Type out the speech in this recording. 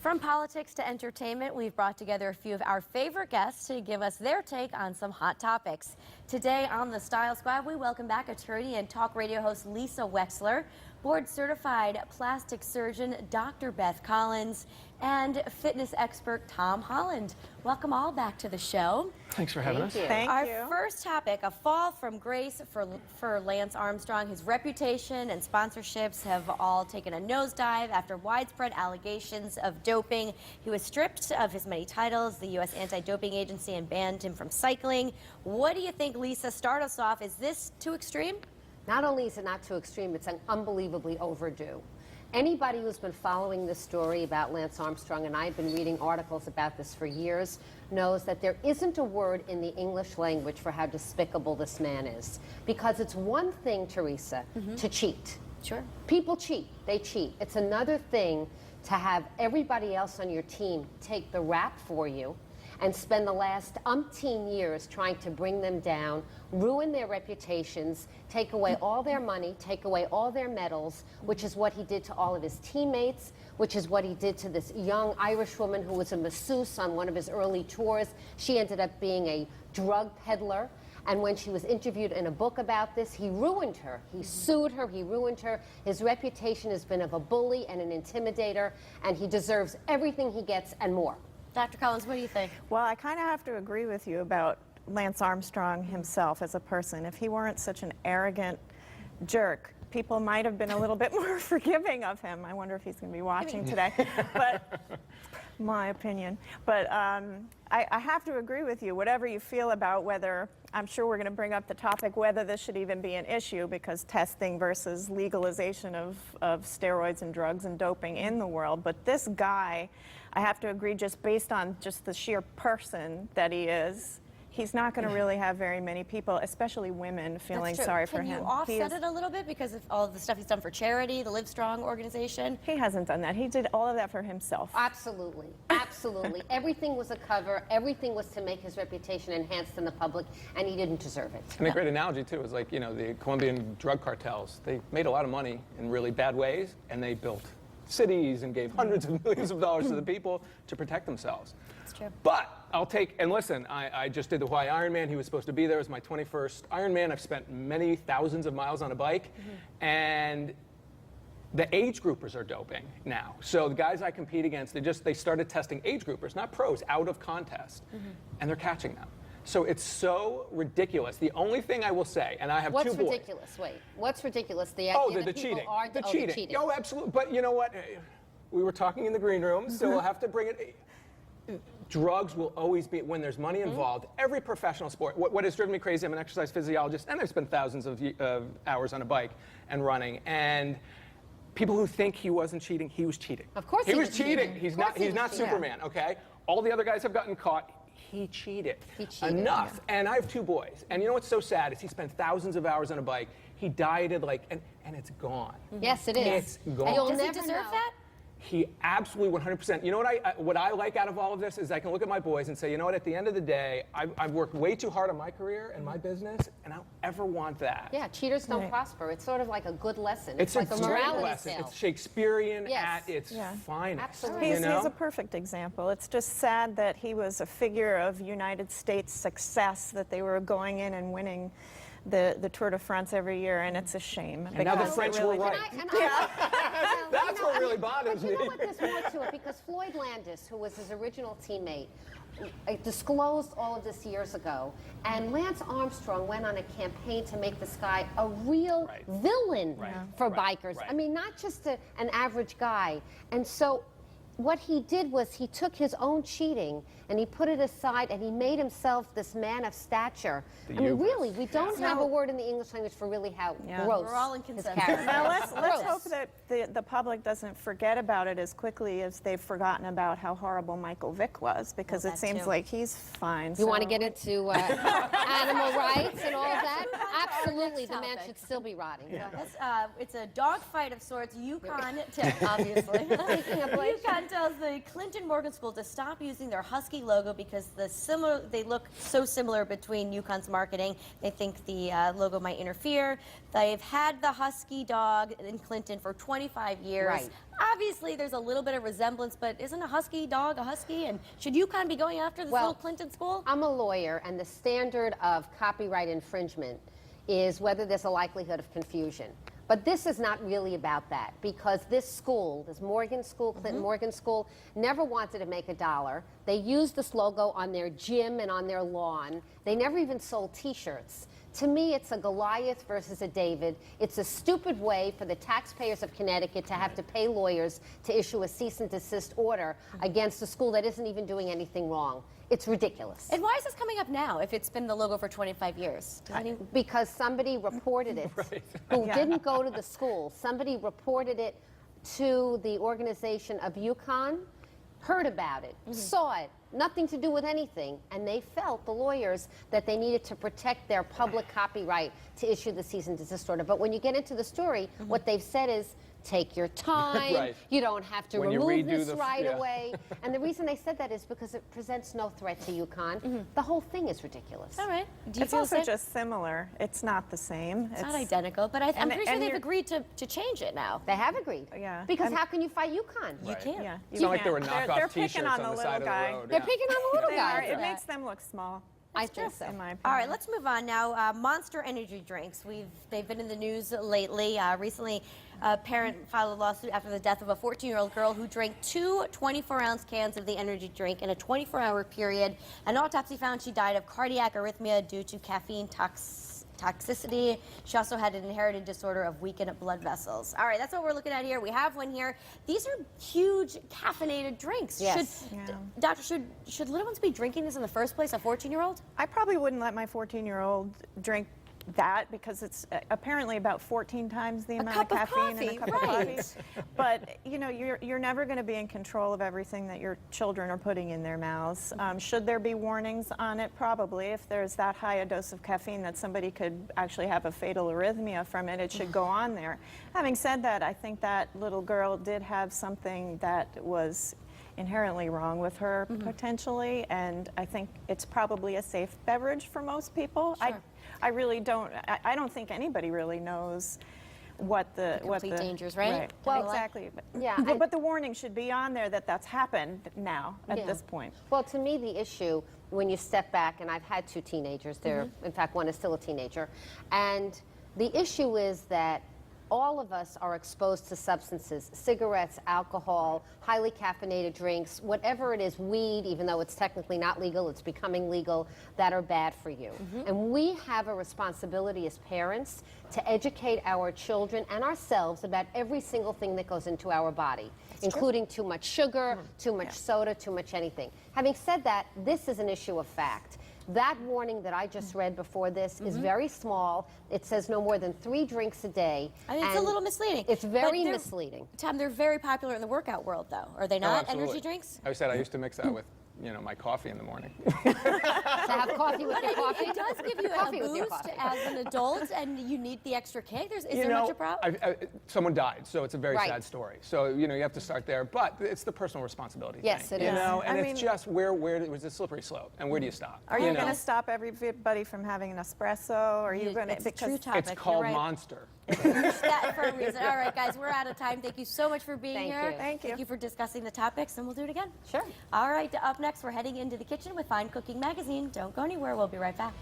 From politics to entertainment, we've brought together a few of our favorite guests to give us their take on some hot topics. Today on the Style Squad, we welcome back attorney and talk radio host Lisa Wexler, board-certified plastic surgeon Dr. Beth Collins, and fitness expert Tom Holland. Welcome all back to the show. Thanks for having us. Thank you. Our first topic, a fall from grace for Lance Armstrong. His reputation and sponsorships have all taken a nosedive after widespread allegations of doping. He was stripped of his many titles. The U.S. Anti-Doping Agency and banned him from cycling. What do you think, Lisa? Start us off. Is this too extreme? Not only is it not too extreme, it's unbelievably overdue. Anybody who's been following this story about Lance Armstrong, and I've been reading articles about this for years, knows that there isn't a word in the English language for how despicable this man is. Because it's one thing, Teresa, to cheat. Sure. People cheat. They cheat. It's another thing to have everybody else on your team take the rap for you and spend the last umpteen years trying to bring them down, ruin their reputations, take away all their money, take away all their medals, which is what he did to all of his teammates, which is what he did to this young Irish woman who was a masseuse on one of his early tours. She ended up being a drug peddler. And when she was interviewed in a book about this, he ruined her. He sued her, he ruined her. His reputation has been of a bully and an intimidator, and he deserves everything he gets and more. Dr. Collins, what do you think? Well, I kind of have to agree with you about Lance Armstrong himself as a person. If he weren't such an arrogant jerk, people might have been a little bit more forgiving of him. I wonder if he's going to be watching today. But my opinion. But I have to agree with you. Whatever you feel about whether, I'm sure we're going to bring up the topic whether this should even be an issue, because testing versus legalization of steroids and drugs and doping in the world. But this guy, I have to agree, just based on just the sheer person that he is, he's not going to really have very many people, especially women, feeling sorry for him. Can you offset it a little bit because of all of the stuff he's done for charity, the Livestrong organization? He hasn't done that. He did all of that for himself. Absolutely. Absolutely. Everything was a cover. Everything was to make his reputation enhanced in the public, and he didn't deserve it. And a great analogy, too, is like, you know, the Colombian drug cartels. They made a lot of money in really bad ways, and they built cities and gave hundreds of millions of dollars to the people to protect themselves. That's true. But I'll take, and listen, I just did the Hawaii Ironman. He was supposed to be there. It was my 21st Ironman. I've spent many thousands of miles on a bike. And the age groupers are doping now. So the guys I compete against, they started testing age groupers, not pros, out of contest. And they're catching them. So it's so ridiculous. The only thing I will say, and I have two boys. What's ridiculous? Wait, what's ridiculous? The Oh, idea the that people cheating. are The the cheating. Oh, absolutely. But you know what? We were talking in the green room, so we'll have to bring it. Drugs will always be, when there's money involved, every professional sport. What has driven me crazy, I'm an exercise physiologist, and I've spent thousands of hours on a bike and running. And people who think he wasn't cheating, he was cheating. Of course he was cheating. He's not cheating. Superman, okay? All the other guys have gotten caught. He cheated. Enough. Yeah. And I have two boys. And you know what's so sad is he spent thousands of hours on a bike. He dieted like, and it's gone. Yes, it is. It's gone. And you'll Does he never deserve know. that? He absolutely 100%. You know what I like out of all of this is I can look at my boys and say, you know what, at the end of the day, I've worked way too hard on my career and my business, and I don't ever want that. Yeah, cheaters don't prosper. It's sort of like a good lesson. It's like a morality lesson. tale. It's Shakespearean Yes. at its finest. Absolutely. He's You know? a perfect example. It's just sad that he was a figure of United States success, that they were going in and winning the Tour de France every year, and it's a shame. And now the French were right. That's what really bothers me. You know what, there's more to it, because Floyd Landis, who was his original teammate, disclosed all of this years ago, and Lance Armstrong went on a campaign to make this guy a real villain for bikers. I mean, not just an average guy. And so what he did was he took his own cheating and he put it aside, and he made himself this man of stature. I mean, really, we don't have a word in the English language for really how gross We're all in his consensus. character. Now let's hope that the public doesn't forget about it as quickly as they've forgotten about how horrible Michael Vick was, because it seems like he's fine. You want to get into animal rights and all of that? Absolutely, the man topic. should still be rotting. It's a dogfight of sorts. UConn, obviously. UConn tells the Clinton Morgan School to stop using their Husky logo because they look so similar between UConn's marketing. They think the logo might interfere. They've had the Husky dog in Clinton for 25 years. Right. Obviously, there's a little bit of resemblance, but isn't a Husky dog a Husky? And should UConn be going after this little Clinton school? I'm a lawyer, and the standard of copyright infringement is whether there's a likelihood of confusion. But this is not really about that, because this school, this Morgan School, Clinton Morgan School, never wanted to make $1. They used this logo on their gym and on their lawn. They never even sold T-shirts. To me, it's a Goliath versus a David. It's a stupid way for the taxpayers of Connecticut to have to pay lawyers to issue a cease and desist order against a school that isn't even doing anything wrong. It's ridiculous. And why is this coming up now if it's been the logo for 25 years? Because somebody reported it who didn't go to the school. Somebody reported it to the organization of UConn, heard about it, saw it, nothing to do with anything, and they felt, the lawyers, that they needed to protect their public copyright to issue the cease and desist order. But when you get into the story, what they've said is, take your time. Right. You don't have to When you remove redo this right away. And the reason they said that is because it presents no threat to UConn. The whole thing is ridiculous. All right. Do you It's feel also the same? just similar. It's not the same. It's not identical, but I'm pretty sure and they've you're- agreed to change it now. They have agreed. Yeah. Because how can you fight UConn? You can't. Yeah, It's not like there were can't. knockoff They're T-shirts picking on on the the side little of guy. the road. They're yeah. picking on the little They guy. are. It makes them look small. I think so. In my opinion. All right, let's move on now. Monster energy drinks. They've been in the news lately. Recently, a parent filed a lawsuit after the death of a 14-year-old girl who drank 2 24-ounce cans of the energy drink in a 24-hour period. An autopsy found she died of cardiac arrhythmia due to caffeine toxicity. She also had an inherited disorder of weakened blood vessels. All right, that's what we're looking at here. We have one here. These are huge caffeinated drinks. Yes. Doctor, should little ones be drinking this in the first place, a 14-year-old? I probably wouldn't let my 14-year-old drink that because it's apparently about 14 times the amount cup of of caffeine in a coffee, cup right. of coffee. But you know, you're never going to be in control of everything that your children are putting in their mouths. Should there be warnings on it? Probably. If there's that high a dose of caffeine that somebody could actually have a fatal arrhythmia from it, it should go on there. Having said that, I think that little girl did have something that was inherently wrong with her potentially, and I think it's probably a safe beverage for most people. Sure. I really don't. I don't think anybody really knows what the complete dangers, right? Well, exactly. yeah, But the warning should be on there that that's happened now at Yeah. this point. Well, to me, the issue, when you step back, and I've had 2 teenagers, in fact, one is still a teenager, and the issue is that all of us are exposed to substances, cigarettes, alcohol, highly caffeinated drinks, whatever it is, weed, even though it's technically not legal, it's becoming legal, that are bad for you. And we have a responsibility as parents to educate our children and ourselves about every single thing that goes into our body, including too much sugar, too much soda, too much anything. Having said that, this is an issue of fact. That warning that I just read before this is very small. It says no more than 3 drinks a day. I mean, it's a and little misleading. It's very But they're- misleading. Tom, they're very popular in the workout world, though. Are they not? absolutely. Energy drinks? I said I used to mix that with, my coffee in the morning. To have coffee with your coffee. It does give you a Coffee with your boost coffee. as an adult, and you need the extra kick. Is You there know, much a problem? someone died, so it's a very Right. sad story. So you have to start there, but it's the personal responsibility. Yes, thing, it you is. know, and I it's mean- just where it was a slippery slope, and where do you stop? Are you know? going to stop everybody from having an espresso? Or are you going to? It's a true topic. It's You're called right. Monster. That for a reason. All right, guys, we're out of time. Thank you so much for being Thank here. you. Thank you. Thank you for discussing the topics, and we'll do it again. Sure. All right, up next, we're heading into the kitchen with Fine Cooking Magazine. Don't go anywhere. We'll be right back.